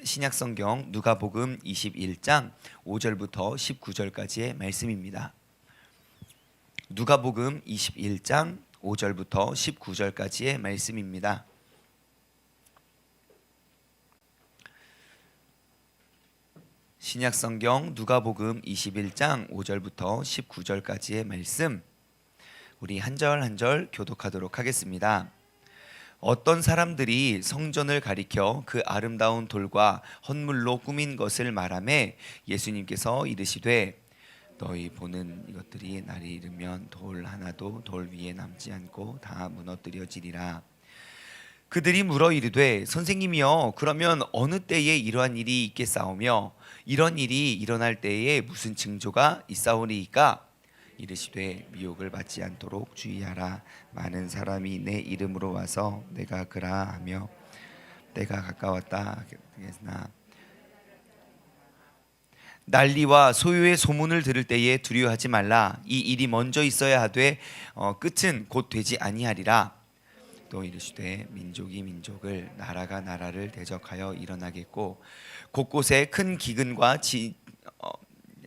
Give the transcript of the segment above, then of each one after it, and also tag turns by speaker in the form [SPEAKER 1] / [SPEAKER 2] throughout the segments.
[SPEAKER 1] 신약성경 누가복음 21장 5절부터 19절까지의 말씀입니다. 누가복음 21장 5절부터 19절까지의 말씀입니다. 신약성경 누가복음 21장 5절부터 19절까지의 말씀, 우리 한 절 한 절 교독하도록 하겠습니다. 어떤 사람들이 성전을 가리켜 그 아름다운 돌과 헌물로 꾸민 것을 말하매 예수님께서 이르시되 너희 보는 이것들이 날이 이르면 돌 하나도 돌 위에 남지 않고 다 무너뜨려지리라. 그들이 물어 이르되 선생님이여, 그러면 어느 때에 이러한 일이 있겠사오며 이런 일이 일어날 때에 무슨 징조가 있사오리이까? 이르시되 미혹을 받지 않도록 주의하라. 많은 사람이 내 이름으로 와서 내가 그라 하며 때가 가까웠다 하겠으나 난리와 소요의 소문을 들을 때에 두려워하지 말라. 이 일이 먼저 있어야 하되 끝은 곧 되지 아니하리라. 또 이르시되 민족이 민족을 나라가 나라를 대적하여 일어나겠고 곳곳에 큰 기근과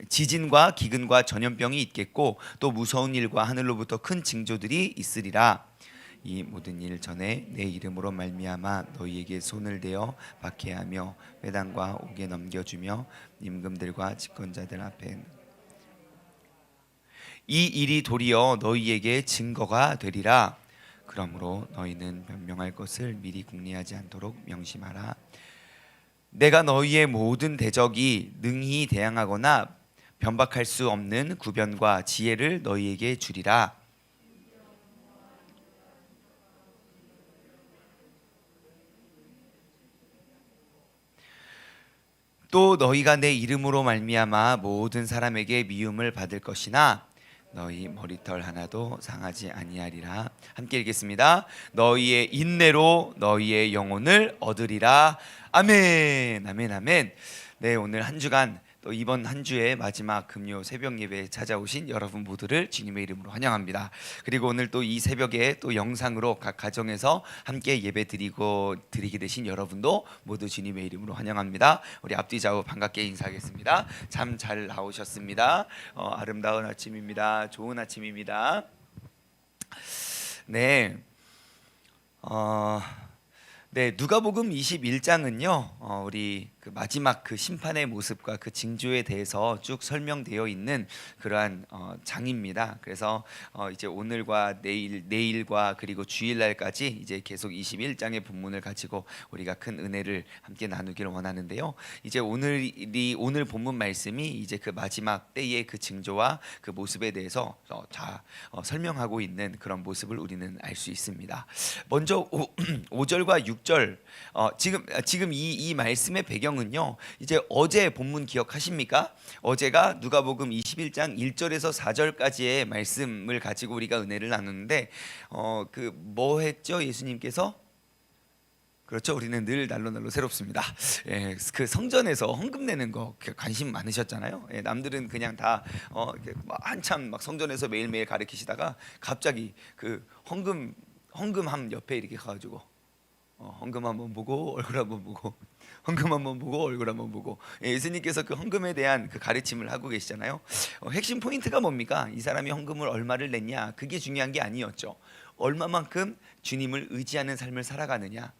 [SPEAKER 1] 지진과 기근과 전염병이 있겠고 또 무서운 일과 하늘로부터 큰 징조들이 있으리라. 이 모든 일 전에 내 이름으로 말미암아 너희에게 손을 대어 박해하며 회당과 옥에 넘겨주며 임금들과 집권자들 앞에 이 일이 도리어 너희에게 증거가 되리라. 그러므로 너희는 변명할 것을 미리 궁리하지 않도록 명심하라. 내가 너희의 모든 대적이 능히 대항하거나 변박할 수 없는 구변과 지혜를 너희에게 주리라. 또 너희가 내 이름으로 말미암아 모든 사람에게 미움을 받을 것이나 너희 머리털 하나도 상하지 아니하리라. 함께 읽겠습니다. 너희의 인내로 너희의 영혼을 얻으리라. 아멘, 아멘, 아멘. 네, 오늘 한 주간 또 이번 한 주의 마지막 금요 새벽 예배에 찾아오신 여러분 모두를 주님의 이름으로 환영합니다. 그리고 오늘 또 이 새벽에 또 영상으로 각 가정에서 함께 예배 드리게 되신 여러분도 모두 주님의 이름으로 환영합니다. 우리 앞뒤 좌우 반갑게 인사하겠습니다. 참 잘 나오셨습니다. 아름다운 아침입니다. 좋은 아침입니다. 네. 누가복음 21장은요, 우리 그 마지막 그 심판의 모습과 그 징조에 대해서 쭉 설명되어 있는 그러한 장입니다. 그래서 이제 오늘과 내일과 그리고 주일날까지 이제 계속 21장의 본문을 가지고 우리가 큰 은혜를 함께 나누기를 원하는데요. 이제 오늘 본문 말씀이 이제 그 마지막 때의 그 징조와 그 모습에 대해서 다 설명하고 있는 그런 모습을 우리는 알 수 있습니다. 먼저 5절과 6절, 지금 이 말씀의 배경은요, 이제 어제 본문 기억하십니까? 어제가 누가복음 21장 1절에서 4절까지의 말씀을 가지고 우리가 은혜를 나누는데 그 뭐 했죠? 예수님께서? 그렇죠. 우리는 늘 날로 새롭습니다. 예, 그 성전에서 헌금 내는 거 관심 많으셨잖아요. 예, 남들은 그냥 다 한참 막 성전에서 매일매일 가르치시다가 갑자기 그 헌금함 옆에 이렇게 가가지고 헌금 한번 보고 얼굴 한번 보고 헌금 한번 보고 얼굴 한번 보고, 예수님께서 그 헌금에 대한 그 가르침을 하고 계시잖아요. 핵심 포인트가 뭡니까? 이 사람이 헌금을 얼마를 냈냐, 그게 중요한 게 아니었죠. 얼마만큼 주님을 의지하는 삶을 살아가느냐,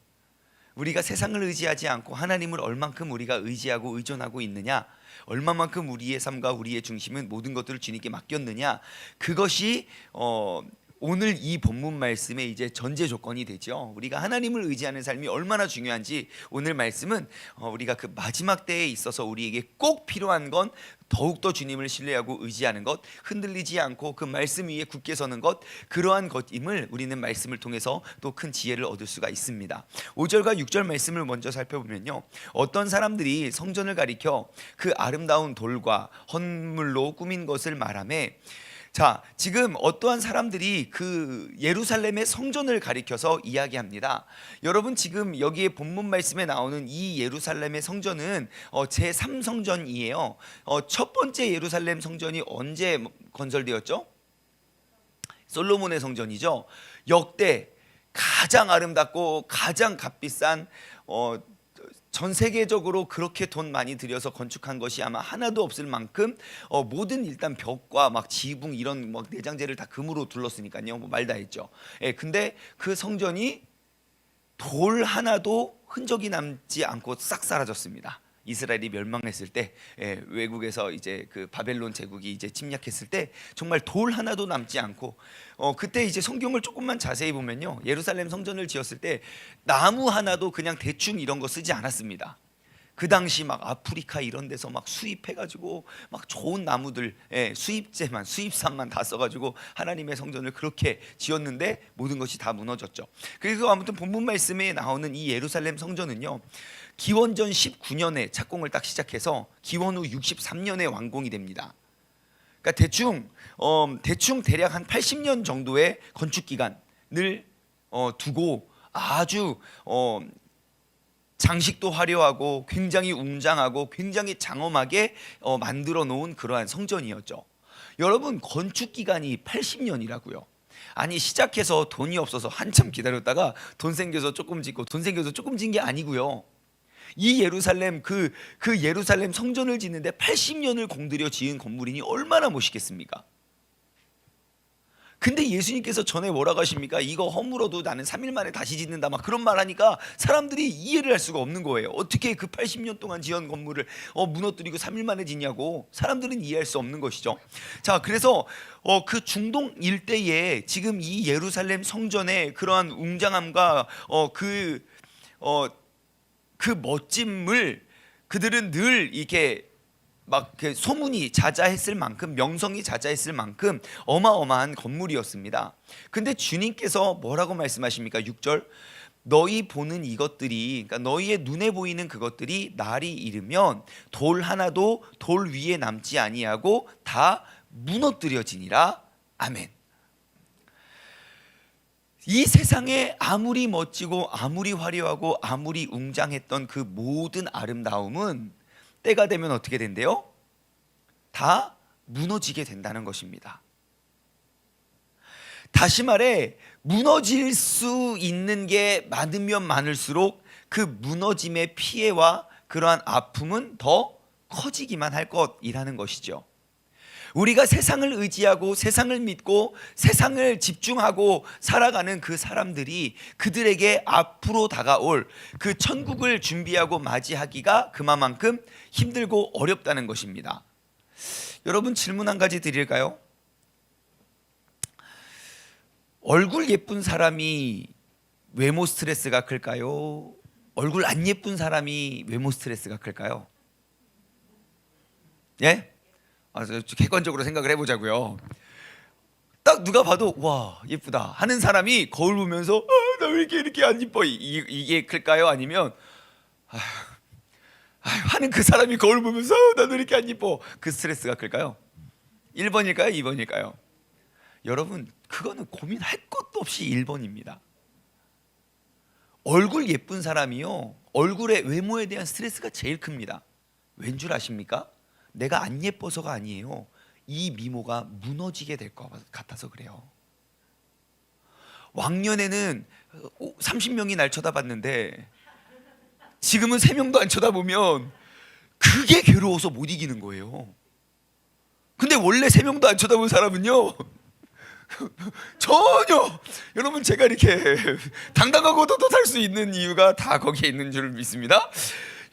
[SPEAKER 1] 우리가 세상을 의지하지 않고 하나님을 얼만큼 우리가 의지하고 의존하고 있느냐, 얼마만큼 우리의 삶과 우리의 중심은 모든 것들을 주님께 맡겼느냐, 그것이 오늘 이 본문 말씀의 이제 전제 조건이 되죠. 우리가 하나님을 의지하는 삶이 얼마나 중요한지 오늘 말씀은 우리가 그 마지막 때에 있어서 우리에게 꼭 필요한 건 더욱더 주님을 신뢰하고 의지하는 것, 흔들리지 않고 그 말씀 위에 굳게 서는 것, 그러한 것임을 우리는 말씀을 통해서 또 큰 지혜를 얻을 수가 있습니다. 5절과 6절 말씀을 먼저 살펴보면요, 어떤 사람들이 성전을 가리켜 그 아름다운 돌과 헌물로 꾸민 것을 말하매, 자, 지금 어떠한 사람들이 그 예루살렘의 성전을 가리켜서 이야기합니다. 여러분, 지금 여기에 본문 말씀에 나오는 이 예루살렘의 성전은 제3성전이에요. 첫 번째 예루살렘 성전이 언제 건설되었죠? 솔로몬의 성전이죠. 역대 가장 아름답고 가장 값비싼 전 세계적으로 그렇게 돈 많이 들여서 건축한 것이 아마 하나도 없을 만큼 모든 일단 벽과 막 지붕 이런 막 내장재를 다 금으로 둘렀으니까요. 뭐 말 다 했죠. 예, 근데 그 성전이 돌 하나도 흔적이 남지 않고 싹 사라졌습니다. 이스라엘이 멸망했을 때, 외국에서 이제 그 바벨론 제국이 이제 침략했을 때 정말 돌 하나도 남지 않고, 그때 이제 성경을 조금만 자세히 보면요, 예루살렘 성전을 지었을 때 나무 하나도 그냥 대충 이런 거 쓰지 않았습니다. 그 당시 막 아프리카 이런 데서 막 수입해가지고 막 좋은 나무들, 수입산만 다 써가지고 하나님의 성전을 그렇게 지었는데 모든 것이 다 무너졌죠. 그래서 아무튼 본문 말씀에 나오는 이 예루살렘 성전은요, 기원전 19년에 착공을 딱 시작해서 기원 후 63년에 완공이 됩니다. 그러니까 대충 대략 한 80년 정도의 건축 기간을 두고 아주 장식도 화려하고 굉장히 웅장하고 굉장히 장엄하게 만들어 놓은 그러한 성전이었죠. 여러분, 건축 기간이 80년이라고요. 아니, 시작해서 돈이 없어서 한참 기다렸다가 돈 생겨서 조금 짓고 돈 생겨서 조금 짓는 게 아니고요. 이 예루살렘 그 예루살렘 성전을 짓는데 80년을 공들여 지은 건물이니 얼마나 멋있겠습니까? 근데 예수님께서 전에 뭐라고 하십니까? 이거 허물어도 나는 3일 만에 다시 짓는다, 막 그런 말 하니까 사람들이 이해를 할 수가 없는 거예요. 어떻게 그 80년 동안 지은 건물을 무너뜨리고 3일 만에 짓냐고. 사람들은 이해할 수 없는 것이죠. 자, 그래서 그 중동 일대에 지금 이 예루살렘 성전의 그러한 웅장함과 그 멋짐을 그들은 늘 이렇게 막 소문이 자자했을 만큼, 명성이 자자했을 만큼 어마어마한 건물이었습니다. 근데 주님께서 뭐라고 말씀하십니까? 6절, 너희 보는 이것들이, 그러니까 너희의 눈에 보이는 그것들이 날이 이르면 돌 하나도 돌 위에 남지 아니하고 다 무너뜨려지니라. 아멘. 이 세상에 아무리 멋지고 아무리 화려하고 아무리 웅장했던 그 모든 아름다움은 때가 되면 어떻게 된대요? 다 무너지게 된다는 것입니다. 다시 말해, 무너질 수 있는 게 많으면 많을수록 그 무너짐의 피해와 그러한 아픔은 더 커지기만 할 것이라는 것이죠. 우리가 세상을 의지하고 세상을 믿고 세상을 집중하고 살아가는 그 사람들이 그들에게 앞으로 다가올 그 천국을 준비하고 맞이하기가 그만큼 힘들고 어렵다는 것입니다. 여러분, 질문 한 가지 드릴까요? 얼굴 예쁜 사람이 외모 스트레스가 클까요? 얼굴 안 예쁜 사람이 외모 스트레스가 클까요? 예? 객관적으로 생각을 해보자고요. 딱 누가 봐도 와 예쁘다 하는 사람이 거울 보면서 나 왜 이렇게 안 예뻐, 이게 클까요? 아니면 하는 그 사람이 거울 보면서 나 왜 이렇게 안 예뻐, 그 스트레스가 클까요? 1번일까요? 2번일까요? 여러분, 그거는 고민할 것도 없이 1번입니다. 얼굴 예쁜 사람이요, 얼굴의 외모에 대한 스트레스가 제일 큽니다. 왠 줄 아십니까? 내가 안 예뻐서가 아니에요. 이 미모가 무너지게 될 것 같아서 그래요. 왕년에는 30명이 날 쳐다봤는데 지금은 3명도 안 쳐다보면 그게 괴로워서 못 이기는 거예요. 근데 원래 3명도 안 쳐다본 사람은요 전혀, 여러분, 제가 이렇게 당당하고도 살 수 있는 이유가 다 거기에 있는 줄 믿습니다.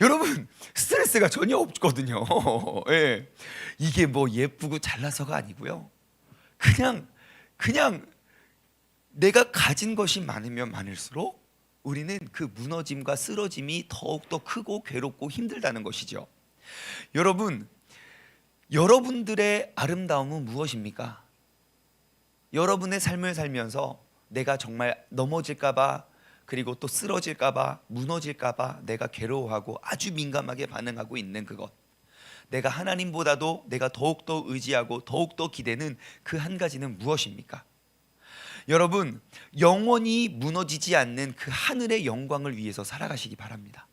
[SPEAKER 1] 여러분, 스트레스가 전혀 없거든요. 예. 이게 뭐 예쁘고 잘나서가 아니고요. 그냥 내가 가진 것이 많으면 많을수록 우리는 그 무너짐과 쓰러짐이 더욱더 크고 괴롭고 힘들다는 것이죠. 여러분, 여러분들의 아름다움은 무엇입니까? 여러분의 삶을 살면서 내가 정말 넘어질까봐, 그리고 또 쓰러질까봐, 무너질까봐 내가 괴로워하고 아주 민감하게 반응하고 있는 그것, 내가 하나님보다도 내가 더욱더 의지하고 더욱더 기대는 그 한 가지는 무엇입니까? 여러분, 영원히 무너지지 않는 그 하늘의 영광을 위해서 살아가시기 바랍니다.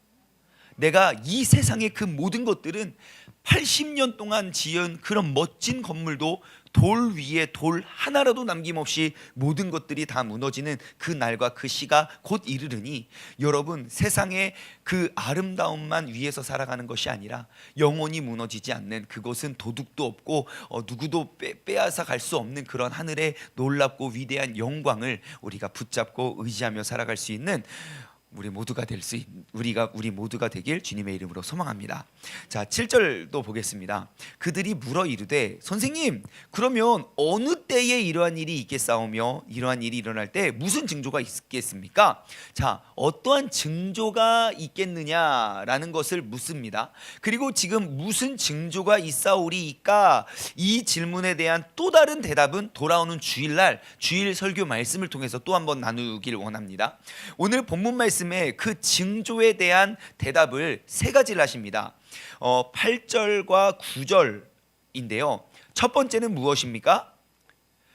[SPEAKER 1] 내가 이 세상의 그 모든 것들은 80년 동안 지은 그런 멋진 건물도 돌 위에 돌 하나라도 남김없이 모든 것들이 다 무너지는 그 날과 그 시가 곧 이르르니 여러분, 세상의 그 아름다움만 위해서 살아가는 것이 아니라 영원히 무너지지 않는, 그것은 도둑도 없고 누구도 빼앗아 갈 수 없는 그런 하늘의 놀랍고 위대한 영광을 우리가 붙잡고 의지하며 살아갈 수 있는 우리 모두가 되길 주님의 이름으로 소망합니다. 자, 7절도 보겠습니다. 그들이 물어 이르되 선생님, 그러면 어느 때에 이러한 일이 있겠사오며 이러한 일이 일어날 때 무슨 징조가 있겠습니까? 자, 어떠한 징조가 있겠느냐라는 것을 묻습니다. 그리고 지금 무슨 징조가 있사오리이까, 이 질문에 대한 또 다른 대답은 돌아오는 주일날 주일 설교 말씀을 통해서 또 한번 나누길 원합니다. 오늘 본문 말씀에 그 징조에 대한 대답을 세 가지를 하십니다. 8절과 9절인데요. 첫 번째는 무엇입니까?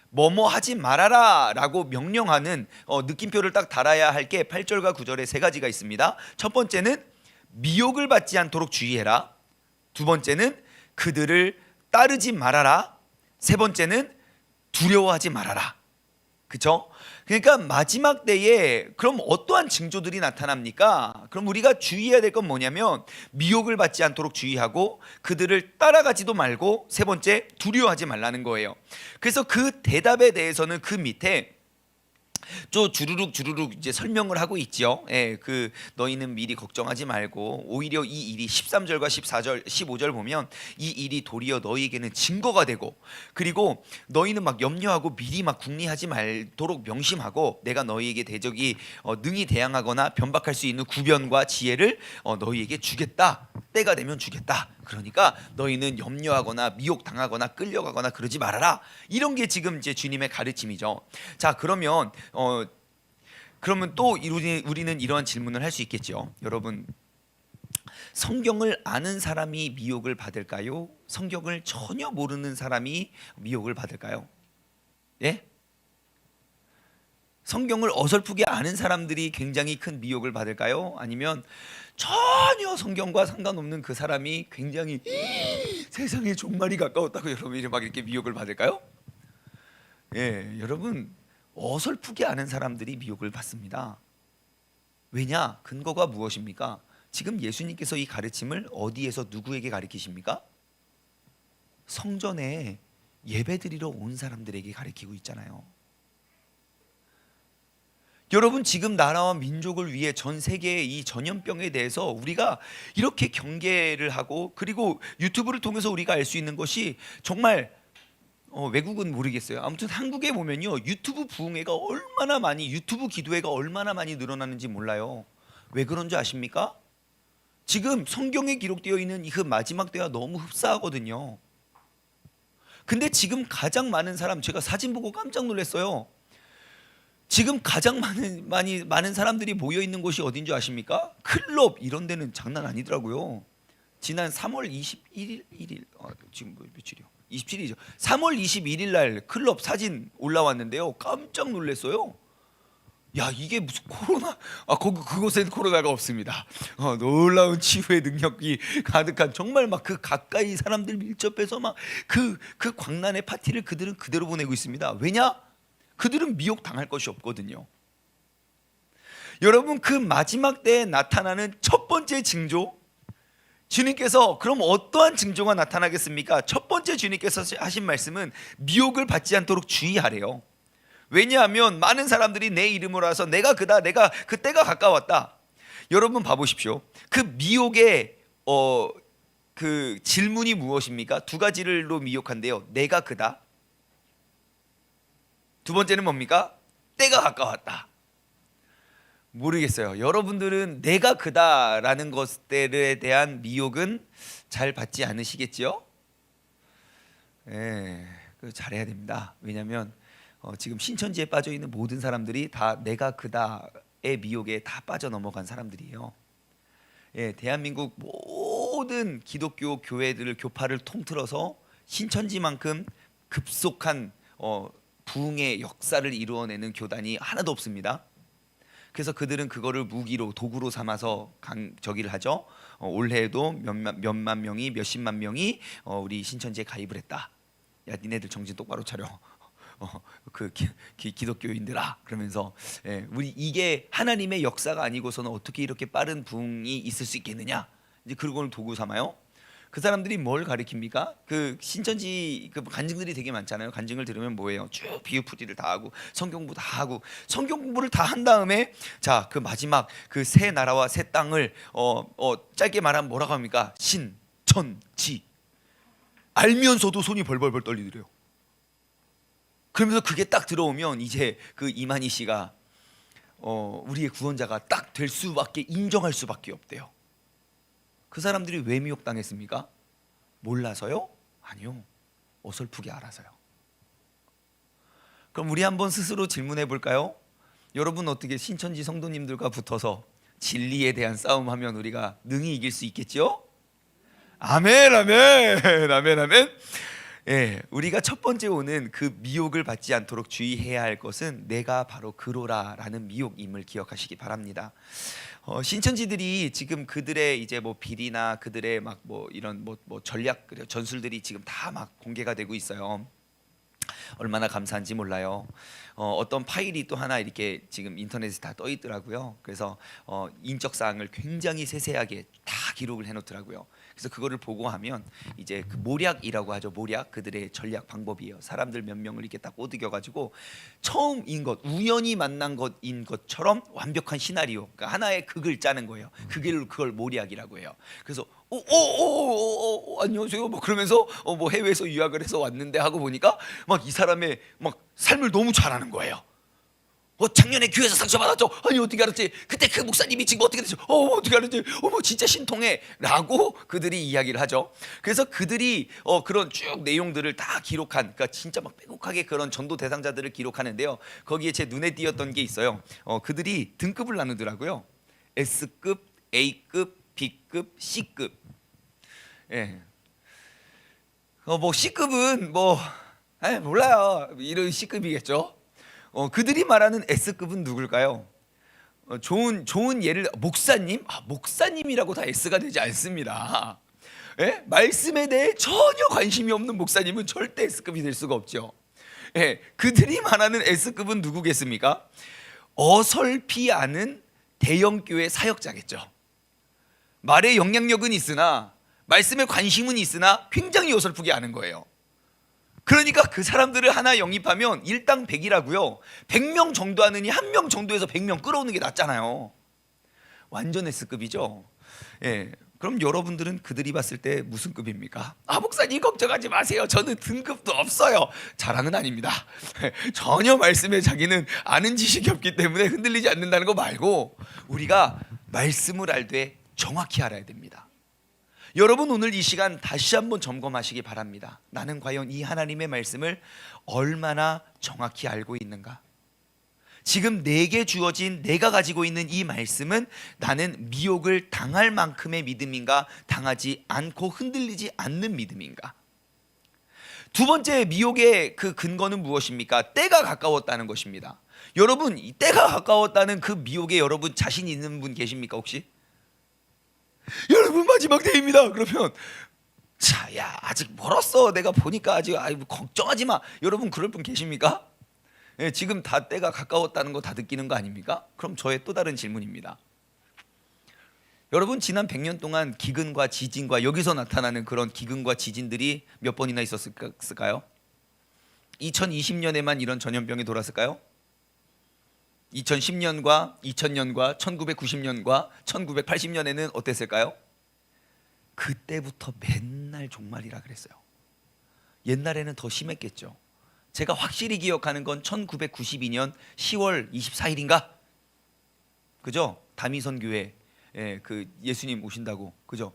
[SPEAKER 1] 뭐뭐 하지 말아라 라고 명령하는 느낌표를 딱 달아야 할 게 8절과 9절에 세 가지가 있습니다. 첫 번째는 미혹을 받지 않도록 주의해라. 두 번째는 그들을 따르지 말아라. 세 번째는 두려워하지 말아라. 그렇죠? 그러니까 마지막 때에 그럼 어떠한 징조들이 나타납니까? 그럼 우리가 주의해야 될 건 뭐냐면 미혹을 받지 않도록 주의하고 그들을 따라가지도 말고, 세 번째 두려워하지 말라는 거예요. 그래서 그 대답에 대해서는 그 밑에 주르륵 이제 설명을 하고 있죠. 예, 그 너희는 미리 걱정하지 말고 오히려 이 일이 13절과 14절, 15절 보면 이 일이 도리어 너희에게는 증거가 되고, 그리고 너희는 막 염려하고 미리 막 궁리하지 말도록 명심하고 내가 너희에게 대적이 능히 대항하거나 변박할 수 있는 구변과 지혜를 너희에게 주겠다. 때가 되면 주겠다. 그러니까 너희는 염려하거나 미혹당하거나 끌려가거나 그러지 말아라. 이런 게 지금 이제 주님의 가르침이죠. 자, 그러면 또 우리는 이러한 질문을 할 수 있겠죠. 여러분, 성경을 아는 사람이 미혹을 받을까요? 성경을 전혀 모르는 사람이 미혹을 받을까요? 예? 성경을 어설프게 아는 사람들이 굉장히 큰 미혹을 받을까요? 아니면 전혀 성경과 상관없는 그 사람이 굉장히 세상에 종말이 가까웠다고 여러분이 막 이렇게 미혹을 받을까요? 예, 여러분, 어설프게 아는 사람들이 미혹을 받습니다. 왜냐? 근거가 무엇입니까? 지금 예수님께서 이 가르침을 어디에서 누구에게 가르치십니까? 성전에 예배드리러 온 사람들에게 가르치고 있잖아요. 여러분, 지금 나라와 민족을 위해 전 세계의 이 전염병에 대해서 우리가 이렇게 경계를 하고, 그리고 유튜브를 통해서 우리가 알 수 있는 것이 정말 외국은 모르겠어요. 아무튼 한국에 보면요, 유튜브 부흥회가 얼마나 많이, 유튜브 기도회가 얼마나 많이 늘어나는지 몰라요. 왜 그런 줄 아십니까? 지금 성경에 기록되어 있는 그 마지막 때가 너무 흡사하거든요. 근데 지금 가장 많은 사람, 제가 사진 보고 깜짝 놀랐어요. 지금 가장 많은 사람들이 모여 있는 곳이 어딘 줄 아십니까? 클럽 이런 데는 장난 아니더라고요. 지난 3월 21일 지금 며칠이요? 27일이죠. 3월 21일 날 클럽 사진 올라왔는데요. 깜짝 놀랐어요. 야, 이게 무슨 코로나? 그곳엔 코로나가 없습니다. 놀라운 치유의 능력이 가득한, 정말 막 그 가까이 사람들 밀접해서 막 그 광란의 파티를 그들은 그대로 보내고 있습니다. 왜냐? 그들은 미혹 당할 것이 없거든요. 여러분, 그 마지막 때에 나타나는 첫 번째 징조, 주님께서 그럼 어떠한 징조가 나타나겠습니까? 첫 번째 주님께서 하신 말씀은 미혹을 받지 않도록 주의하래요. 왜냐하면 많은 사람들이 내 이름으로 와서 내가 그다, 내가 그 때가 가까웠다. 여러분 봐보십시오. 그 미혹의 그 질문이 무엇입니까? 두 가지로 미혹한데요. 내가 그다. 두 번째는 뭡니까? 때가 가까웠다. 모르겠어요. 여러분들은 내가 그다라는 것들에 대한 미혹은 잘 받지 않으시겠죠? 예, 잘해야 됩니다. 왜냐하면 지금 신천지에 빠져 있는 모든 사람들이 다 내가 그다의 미혹에 다 빠져 넘어간 사람들이에요. 예, 대한민국 모든 기독교 교회들을, 교파를 통틀어서 신천지만큼 급속한 부흥의 역사를 이루어내는 교단이 하나도 없습니다. 그래서 그들은 그거를 무기로 도구로 삼아서 저기를 하죠. 올해에도 몇만 명이 몇십만 명이 우리 신천지에 가입을 했다. 야 니네들 정신 똑바로 차려. 그 기독교인들아 그러면서 우리 이게 하나님의 역사가 아니고서는 어떻게 이렇게 빠른 부흥이 있을 수 있겠느냐. 이제 그걸 도구 삼아요. 그 사람들이 뭘 가리킵니까? 그 신천지 그 간증들이 되게 많잖아요. 간증을 들으면 뭐예요? 쭉 비유풀이를 다 하고 성경 공부 다 하고 성경 공부를 다 한 다음에 자 그 마지막 그 새 나라와 새 땅을 짧게 말하면 뭐라고 합니까? 신천지 알면서도 손이 벌벌벌 떨리더래요. 그러면서 그게 딱 들어오면 이제 그 이만희 씨가 우리의 구원자가 딱 될 수밖에 인정할 수밖에 없대요. 그 사람들이 왜 미혹당했습니까? 몰라서요? 아니요. 어설프게 알아서요. 그럼 우리 한번 스스로 질문해 볼까요? 여러분 어떻게 신천지 성도님들과 붙어서 진리에 대한 싸움하면 우리가 능히 이길 수 있겠죠? 아멘 아멘 아멘 아멘. 우리가 첫 번째 오는 그 미혹을 받지 않도록 주의해야 할 것은 내가 바로 그로라라는 미혹임을 기억하시기 바랍니다. 신천지들이 지금 그들의 이제 뭐 비리나 그들의 막 뭐 이런 뭐 전략 전술들이 지금 다 막 공개가 되고 있어요. 얼마나 감사한지 몰라요. 어떤 파일이 또 하나 이렇게 지금 인터넷에 다 떠 있더라고요. 그래서 인적 사항을 굉장히 세세하게 다 기록을 해놓더라고요. 그래서 그거를 보고 하면 이제 그 모략이라고 하죠. 모략 그들의 전략 방법이에요. 사람들 몇 명을 이렇게 딱 꼬드겨 가지고 처음인 것, 우연히 만난 것인 것처럼 완벽한 시나리오, 그러니까 하나의 극을 짜는 거예요. 그걸 모략이라고 해요. 그래서 안녕하세요. 뭐 그러면서 뭐 해외에서 유학을 해서 왔는데 하고 보니까 막 이 사람의 막 삶을 너무 잘하는 거예요. 작년에 교회에서 상처 받았죠. 아니 어떻게 알았지? 그때 그 목사님이 지금 어떻게 됐죠? 어떻게 알았지? 뭐 진짜 신통해라고 그들이 이야기를 하죠. 그래서 그들이 그런 쭉 내용들을 다 기록한, 그러니까 진짜 막 빼곡하게 그런 전도 대상자들을 기록하는데요. 거기에 제 눈에 띄었던 게 있어요. 그들이 등급을 나누더라고요. S급, A급, B급, C급. 뭐 C급은 뭐 몰라요. 이런 C급이겠죠. 그들이 말하는 S급은 누굴까요? 좋은 예를 목사님? 목사님이라고 다 S가 되지 않습니다. 말씀에 대해 전혀 관심이 없는 목사님은 절대 S급이 될 수가 없죠. 그들이 말하는 S급은 누구겠습니까? 어설피 아는 대형교회 사역자겠죠. 말에 영향력은 있으나 말씀에 관심은 있으나 굉장히 어설프게 아는 거예요. 그러니까 그 사람들을 하나 영입하면 일당 100이라고요. 100명 정도 하느니 1명 정도에서 100명 끌어오는 게 낫잖아요. 완전 S급이죠. 그럼 여러분들은 그들이 봤을 때 무슨 급입니까? 목사님 걱정하지 마세요. 저는 등급도 없어요. 자랑은 아닙니다. 전혀 말씀에 자기는 아는 지식이 없기 때문에 흔들리지 않는다는 거 말고 우리가 말씀을 알되 정확히 알아야 됩니다. 여러분 오늘 이 시간 다시 한번 점검하시기 바랍니다. 나는 과연 이 하나님의 말씀을 얼마나 정확히 알고 있는가? 지금 내게 주어진 내가 가지고 있는 이 말씀은 나는 미혹을 당할 만큼의 믿음인가? 당하지 않고 흔들리지 않는 믿음인가? 두 번째 미혹의 그 근거는 무엇입니까? 때가 가까웠다는 것입니다. 여러분 이 때가 가까웠다는 그 미혹에 여러분 자신 있는 분 계십니까 혹시? 여러분 마지막 때입니다. 그러면 아직 멀었어. 내가 보니까 아직 걱정하지 마. 여러분 그럴 분 계십니까? 지금 다 때가 가까웠다는 거 다 느끼는 거 아닙니까? 그럼 저의 또 다른 질문입니다. 여러분 지난 100년 동안 기근과 지진과 여기서 나타나는 그런 기근과 지진들이 몇 번이나 있었을까요? 2020년에만 이런 전염병이 돌았을까요? 2010년과 2000년과 1990년과 1980년에는 어땠을까요? 그때부터 맨날 종말이라 그랬어요. 옛날에는 더 심했겠죠. 제가 확실히 기억하는 건 1992년 10월 24일인가? 그죠? 다미선 교회 그 예수님 오신다고. 그죠?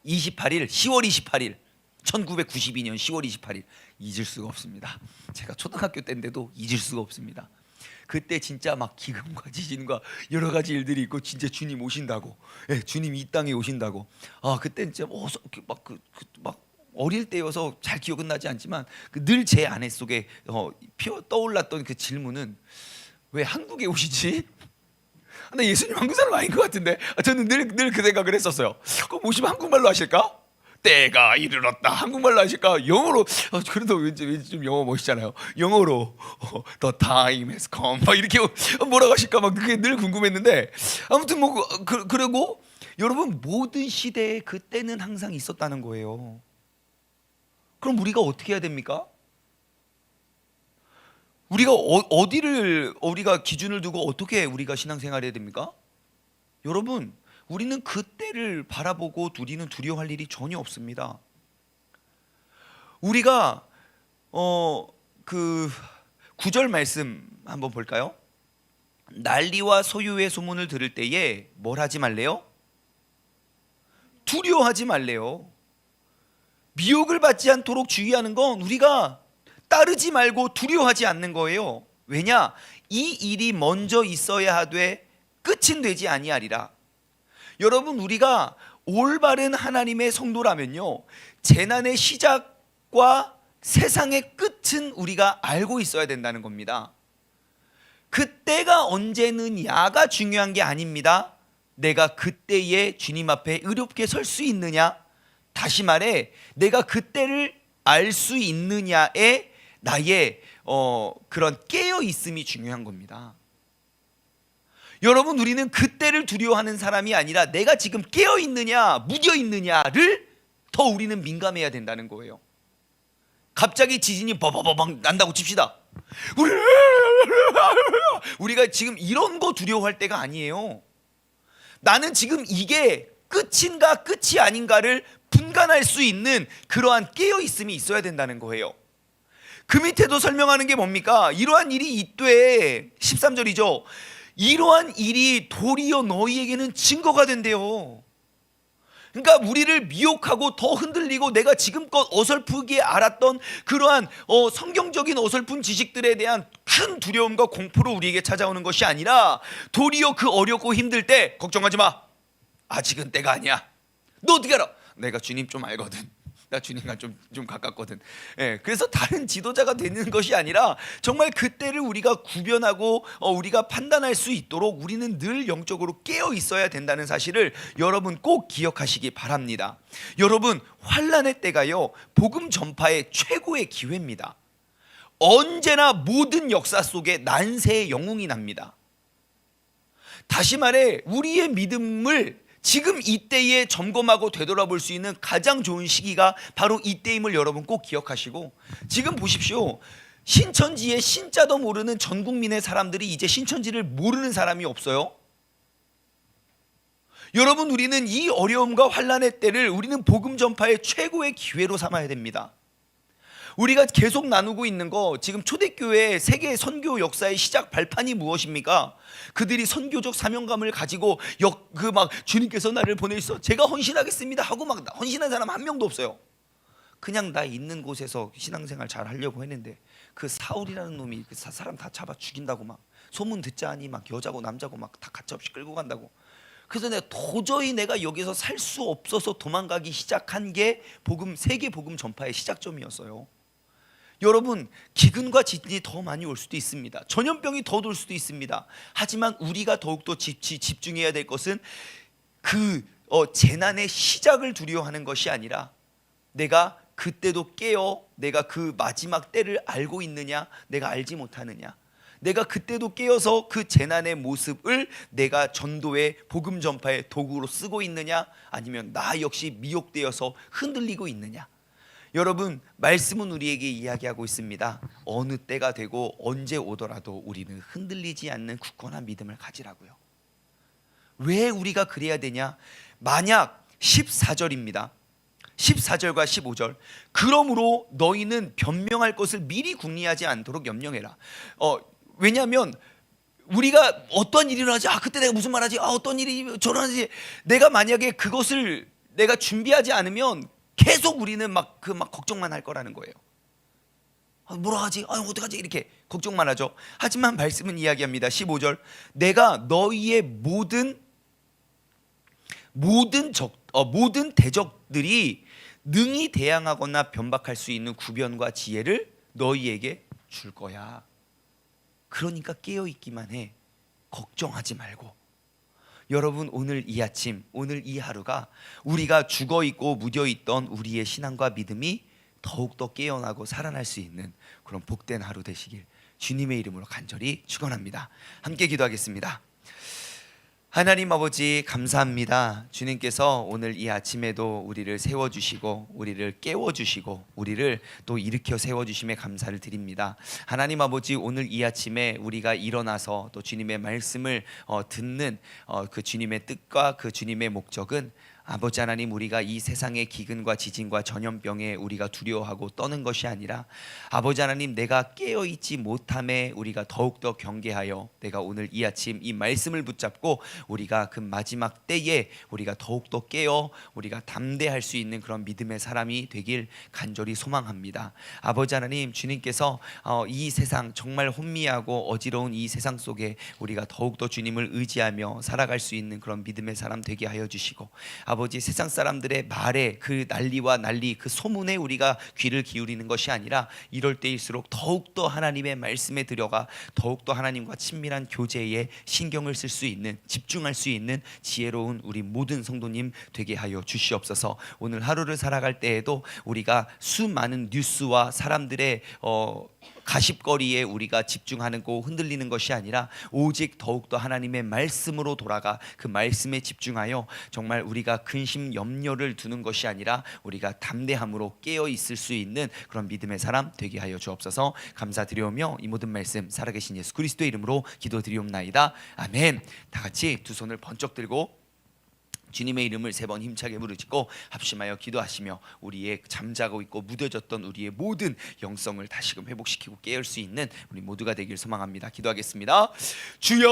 [SPEAKER 1] 28일 10월 28일 1992년 10월 28일 잊을 수가 없습니다. 제가 초등학교 때인데도 잊을 수가 없습니다. 그때 진짜 막 기근과 지진과 여러 가지 일들이 있고 진짜 주님 오신다고, 주님 이 땅에 오신다고. 그때 진짜 막 어릴 때여서 잘 기억은 나지 않지만 늘 제 안에 속에 떠올랐던 그 질문은 왜 한국에 오시지? 근데 예수님 한국 사람 아닌 것 같은데 저는 늘 그 생각을 했었어요. 그럼 오시면 한국말로 하실까? 때가 이르렀다 한국말로 하실까? 영어로 그래도 왠지 좀 영어 멋있잖아요. 영어로 The time has come 막 이렇게 뭐라고 하실까 막 그게 늘 궁금했는데 아무튼 뭐 그리고 여러분 모든 시대에 그 때는 항상 있었다는 거예요. 그럼 우리가 어떻게 해야 됩니까? 우리가 어디를 우리가 기준을 두고 어떻게 우리가 신앙생활해야 됩니까? 여러분 우리는 그 때를 바라보고 우리는 두려워할 일이 전혀 없습니다. 우리가 그 9절 말씀 한번 볼까요? 난리와 소유의 소문을 들을 때에 뭘 하지 말래요? 두려워하지 말래요. 미혹을 받지 않도록 주의하는 건 우리가 따르지 말고 두려워하지 않는 거예요. 왜냐? 이 일이 먼저 있어야 하되 끝은 되지 아니하리라. 여러분 우리가 올바른 하나님의 성도라면요 재난의 시작과 세상의 끝은 우리가 알고 있어야 된다는 겁니다. 그때가 언제느냐가 중요한 게 아닙니다. 내가 그때에 주님 앞에 의롭게 설 수 있느냐, 다시 말해 내가 그때를 알 수 있느냐에 나의 그런 깨어 있음이 중요한 겁니다. 여러분 우리는 그때를 두려워하는 사람이 아니라 내가 지금 깨어 있느냐 무뎌 있느냐를 더 우리는 민감해야 된다는 거예요. 갑자기 지진이 버버버방 난다고 칩시다. 우리가 지금 이런 거 두려워할 때가 아니에요. 나는 지금 이게 끝인가 끝이 아닌가를 분간할 수 있는 그러한 깨어 있음이 있어야 된다는 거예요. 그 밑에도 설명하는 게 뭡니까? 이러한 일이 이때 13절이죠. 이러한 일이 도리어 너희에게는 증거가 된대요. 그러니까 우리를 미혹하고 더 흔들리고 내가 지금껏 어설프게 알았던 그러한 성경적인 어설픈 지식들에 대한 큰 두려움과 공포로 우리에게 찾아오는 것이 아니라 도리어 그 어렵고 힘들 때 걱정하지 마. 아직은 때가 아니야. 너 어떻게 알아? 내가 주님 좀 알거든. 나 주님과 좀 가깝거든. 예, 그래서 다른 지도자가 되는 것이 아니라 정말 그때를 우리가 구별하고 우리가 판단할 수 있도록 우리는 늘 영적으로 깨어 있어야 된다는 사실을 여러분 꼭 기억하시기 바랍니다. 여러분 환난의 때가요 복음 전파의 최고의 기회입니다. 언제나 모든 역사 속에 난세의 영웅이 납니다. 다시 말해 우리의 믿음을 지금 이때에 점검하고 되돌아볼 수 있는 가장 좋은 시기가 바로 이때임을 여러분 꼭 기억하시고, 지금 보십시오. 신천지의 신자도 모르는 전 국민의 사람들이 이제 신천지를 모르는 사람이 없어요. 여러분 우리는 이 어려움과 환난의 때를 우리는 복음 전파의 최고의 기회로 삼아야 됩니다. 우리가 계속 나누고 있는 거 지금 초대교회 세계 선교 역사의 시작 발판이 무엇입니까? 그들이 선교적 사명감을 가지고 막 주님께서 나를 보내셔서 제가 헌신하겠습니다 하고 막 헌신한 사람 한 명도 없어요. 그냥 나 있는 곳에서 신앙생활 잘 하려고 했는데 그 사울이라는 놈이 그 사람 다 잡아 죽인다고 막 소문 듣자니 막 여자고 남자고 막 다 가차없이 끌고 간다고. 그래서 내가 도저히 내가 여기서 살 수 없어서 도망가기 시작한 게 세계 복음 전파의 시작점이었어요. 여러분 기근과 지진이 더 많이 올 수도 있습니다. 전염병이 더 돌 수도 있습니다. 하지만 우리가 더욱더 집중해야 될 것은 그 재난의 시작을 두려워하는 것이 아니라 내가 그때도 깨어 내가 그 마지막 때를 알고 있느냐 내가 알지 못하느냐, 내가 그때도 깨어서 그 재난의 모습을 내가 전도의 복음 전파의 도구로 쓰고 있느냐 아니면 나 역시 미혹되어서 흔들리고 있느냐. 여러분 말씀은 우리에게 이야기하고 있습니다. 어느 때가 되고 언제 오더라도 우리는 흔들리지 않는 굳건한 믿음을 가지라고요. 왜 우리가 그래야 되냐? 만약 14절입니다. 14절과 15절. 그러므로 너희는 변명할 것을 미리 궁리하지 않도록 염려해라. 왜냐하면 우리가 어떤 일이 일어나지, 그때 내가 무슨 말하지, 어떤 일이 저러지, 내가 만약에 그것을 내가 준비하지 않으면 계속 우리는 막 걱정만 할 거라는 거예요. 뭐라 하지? 어떡하지? 이렇게 걱정만 하죠. 하지만 말씀은 이야기합니다. 15절. 내가 너희의 모든 대적들이 능히 대항하거나 변박할 수 있는 구변과 지혜를 너희에게 줄 거야. 그러니까 깨어 있기만 해. 걱정하지 말고. 여러분, 오늘 이 아침, 오늘 이 하루가 우리가 죽어 있고 무뎌 있던 우리의 신앙과 믿음이 더욱더 깨어나고 살아날 수 있는 그런 복된 하루 되시길 주님의 이름으로 간절히 축원합니다. 함께 기도하겠습니다. 하나님 아버지, 감사합니다. 주님께서 오늘 이 아침에도 우리를 세워주시고 우리를 깨워주시고 우리를 또 일으켜 세워주심에 감사를 드립니다. 하나님 아버지, 오늘 이 아침에 우리가 일어나서 또 주님의 말씀을 듣는 그 주님의 뜻과 그 주님의 목적은 아버지 하나님, 우리가 이 세상의 기근과 지진과 전염병에 우리가 두려워하고 떠는 것이 아니라 아버지 하나님, 내가 깨어있지 못함에 우리가 더욱더 경계하여 내가 오늘 이 아침 이 말씀을 붙잡고 우리가 그 마지막 때에 우리가 더욱더 깨어 우리가 담대할 수 있는 그런 믿음의 사람이 되길 간절히 소망합니다. 아버지 하나님, 주님께서 이 세상 정말 혼미하고 어지러운 이 세상 속에 우리가 더욱더 주님을 의지하며 살아갈 수 있는 그런 믿음의 사람 되게 하여 주시고, 아버지, 세상 사람들의 말에 그 난리와 난리, 그 소문에 우리가 귀를 기울이는 것이 아니라 이럴 때일수록 더욱더 하나님의 말씀에 들어가 더욱더 하나님과 친밀한 교제에 신경을 쓸 수 있는, 집중할 수 있는 지혜로운 우리 모든 성도님 되게 하여 주시옵소서. 오늘 하루를 살아갈 때에도 우리가 수많은 뉴스와 사람들의 가십거리에 우리가 집중하는 거 흔들리는 것이 아니라 오직 더욱더 하나님의 말씀으로 돌아가 그 말씀에 집중하여 정말 우리가 근심 염려를 두는 것이 아니라 우리가 담대함으로 깨어 있을 수 있는 그런 믿음의 사람 되게 하여 주옵소서. 감사드리오며 이 모든 말씀 살아계신 예수 그리스도의 이름으로 기도드리옵나이다. 아멘. 다 같이 두 손을 번쩍 들고 주님의 이름을 3번 힘차게 부르짖고 합심하여 기도하시며 우리의 잠자고 있고 무뎌졌던 우리의 모든 영성을 다시금 회복시키고 깨울 수 있는 우리 모두가 되길 소망합니다. 기도하겠습니다. 주여,